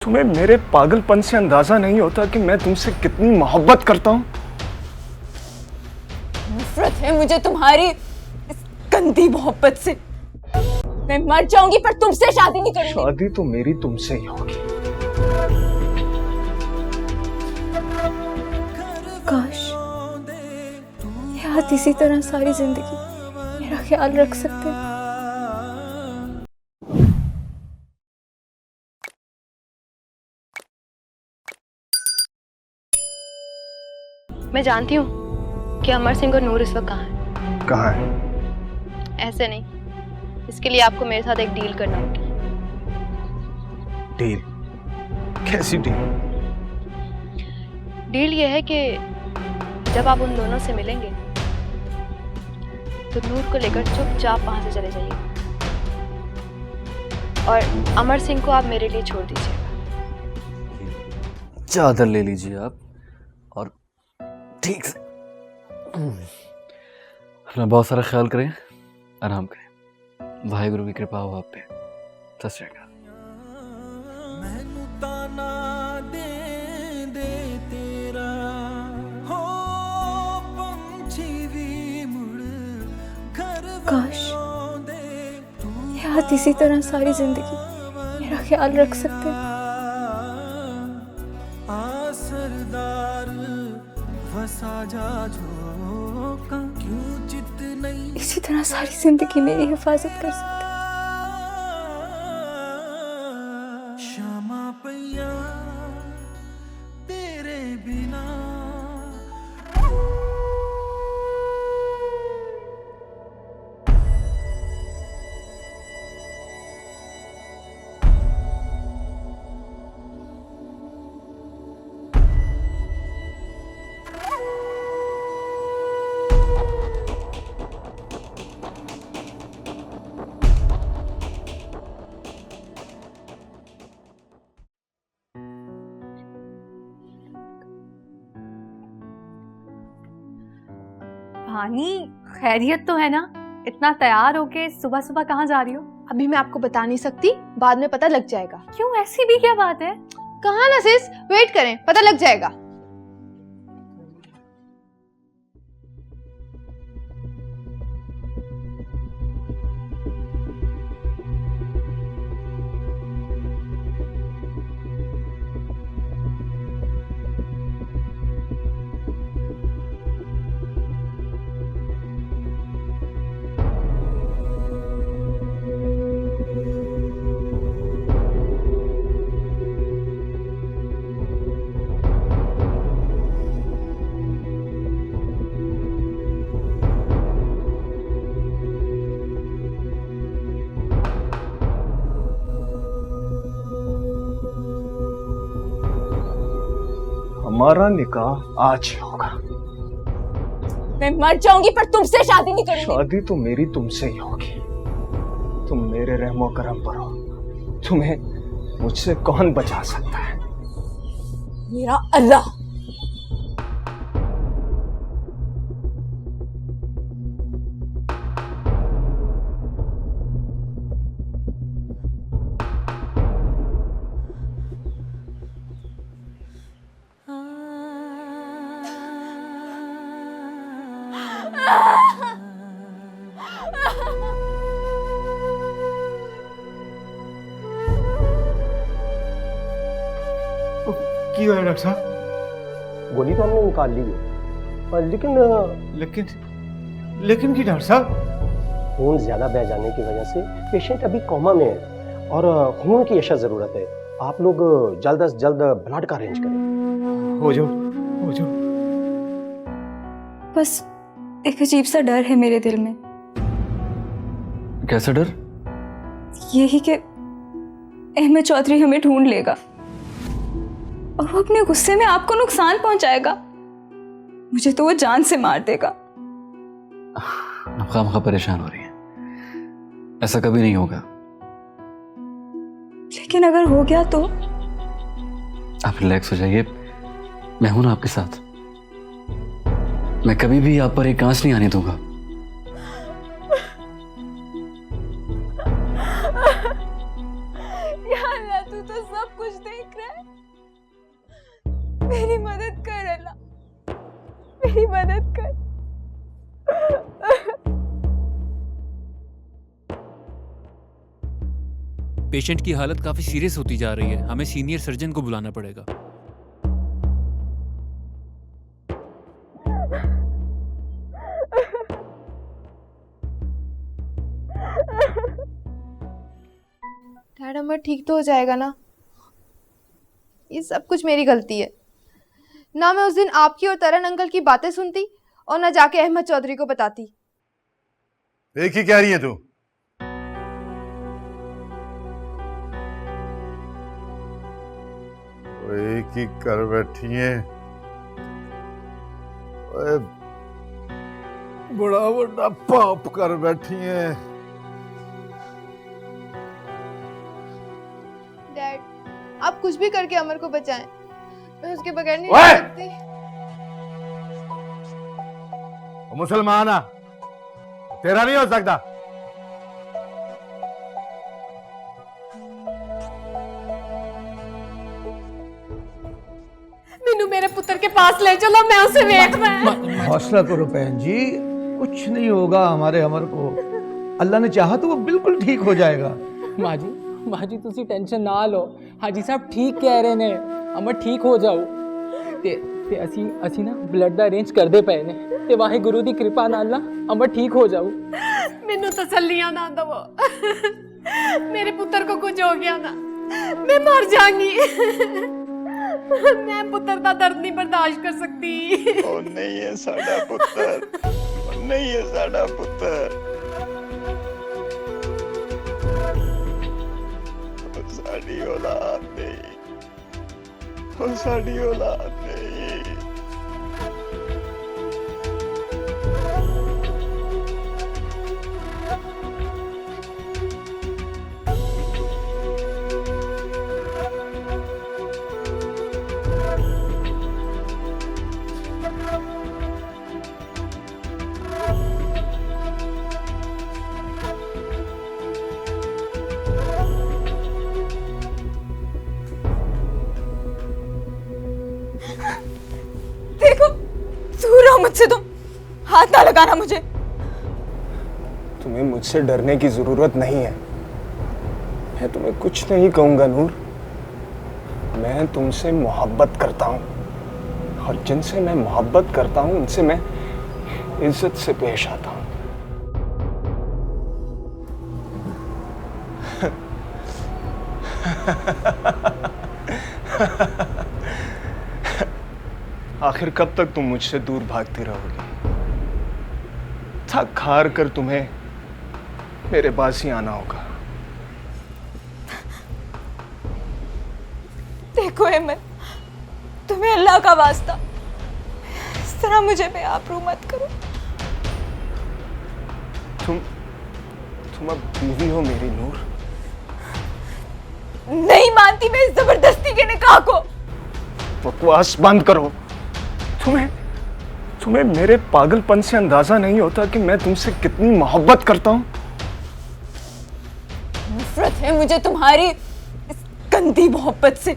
तुम्हें मेरे पागलपन से अंदाजा नहीं होता कि मैं तुमसे कितनी मोहब्बत करता हूँ। नफरत है मुझे तुम्हारी इस गंदी मोहब्बत से। मैं मर जाऊंगी पर तुमसे शादी नहीं करूंगी। शादी तो मेरी तुमसे ही होगी। काश ये हाथ इसी तरह सारी जिंदगी मेरा ख्याल रख सकते हैं। मैं जानती हूँ कि अमर सिंह और नूर इस वक्त कहाँ है। कहाँ है? ऐसे नहीं, इसके लिए आपको मेरे साथ एक डील करना होगी। डील? कैसी डील? डील ये है कि जब आप उन दोनों से मिलेंगे तो नूर को लेकर चुपचाप वहां से चले जाइए और अमर सिंह को आप मेरे लिए छोड़ दीजिएगा। चादर ले लीजिए आप और ठीक से अपना बहुत सारा ख्याल करें, आराम करें। भाई गुरु की कृपा हो आप पे। सत श्री अकाल। काश ये हाथ इसी तरह सारी जिंदगी मेरा ख्याल रख सकते हैं। इसी तरह सारी जिंदगी मेरी हिफाजत कर सकते हैं। क्षमा पैया तेरे बिना। भानी, खैरियत तो है ना? इतना तैयार होके सुबह सुबह कहाँ जा रही हो? अभी मैं आपको बता नहीं सकती, बाद में पता लग जाएगा। क्यों, ऐसी भी क्या बात है? कहाँ ना सिस, वेट करें, पता लग जाएगा। हमारा निकाह आज ही होगा। मैं मर जाऊंगी पर तुमसे शादी नहीं करूंगी। शादी तो मेरी तुमसे ही होगी। तुम मेरे रहमो करम पर हो। तुम्हें मुझसे कौन बचा सकता है? मेरा अल्लाह। की हुआ है डॉक्टर साहब? गोली तो हमने निकाल ली है, पर लेकिन की डॉक्टर साहब? खून ज्यादा बह जाने की वजह से पेशेंट अभी कोमा में है और खून की अशद जरूरत है। आप लोग जल्द से जल्द ब्लड का अरेंज करें। हो जाओ। बस एक अजीब सा डर है मेरे दिल में। कैसा डर? यही कि अहमद चौधरी हमें ढूंढ लेगा और वो अपने गुस्से में आपको नुकसान पहुंचाएगा। मुझे तो वो जान से मार देगा। आप खामखा परेशान हो रही हैं। ऐसा कभी नहीं होगा। लेकिन अगर हो गया तो? आप रिलैक्स हो जाइए, मैं हूं ना आपके साथ। मैं कभी भी आप पर एक आंच नहीं आने दूंगा। या अल्लाह, तू तो सब कुछ देख मेरी मदद कर अल्लाह, मेरी मदद कर। पेशेंट की हालत काफी सीरियस होती जा रही है, हमें सीनियर सर्जन को बुलाना पड़ेगा। डैड अमर ठीक तो हो जाएगा ना? ये सब कुछ मेरी गलती है। ना मैं उस दिन आपकी और तरन अंकल की बातें सुनती और ना जाके अहमद चौधरी को बताती। एक ही कह रही है तू? एक ही कर बैठी है, बड़ा बड़ा पाप कर बैठी है। डैड आप कुछ भी करके अमर को बचाएं, मैं उसके बगैर नहीं रह सकती। वो मुसलमान है, तेरा नहीं हो सकता। मैनू मेरे पुत्र के पास ले चलो, मैं उसे देखना है। हौसला करो बहन जी, कुछ नहीं होगा हमारे अमर को। अल्लाह ने चाहा तो वो बिल्कुल ठीक हो जाएगा। माँ जी तुसी टेंशन ना लो, हाजी साहब ठीक कह रहे ने, अमर ठीक हो जाओ। ते असी ना ब्लड दा अरेंज करदे पए ने, ते वाहिगुरु दी कृपा नाल ना अमर ठीक हो जाओ। मैनू तसल्लियां ना दवो, मेरे पुत्र को कुछ हो गया ना मैं मर जाऊंगी। मैं पुत्र दा दर्द नहीं बर्दाश्त कर सकती। ओ नहीं है साडा पुत्र, नहीं है साडा पुत्र। साडी औलाद नहीं, ओ साडी औलाद नहीं। देखो दूर रहो मुझसे, तुम हाथ ना लगाना मुझे। तुम्हें मुझसे डरने की जरूरत नहीं है। मैं तुम्हें कुछ नहीं कहूंगा नूर। मैं तुमसे मोहब्बत करता हूं और जिनसे मैं मोहब्बत करता हूं उनसे मैं इज्जत से पेश आता हूं। आखिर कब तक तुम मुझसे दूर भागती रहोगी? थक हार कर तुम्हें मेरे पास ही आना होगा। देखो अहमद, तुम्हें अल्लाह का वास्ता इस तरह मुझे बेआबरू मत करो। तुम अब बीवी हो मेरी नूर। नहीं मानती मैं इस जबरदस्ती के निकाह को। बकवास बंद करो। तुम्हें मेरे पागलपन से अंदाजा नहीं होता कि मैं तुमसे कितनी मोहब्बत करता हूं। नफरत है मुझे तुम्हारी इस गंदी मोहब्बत से।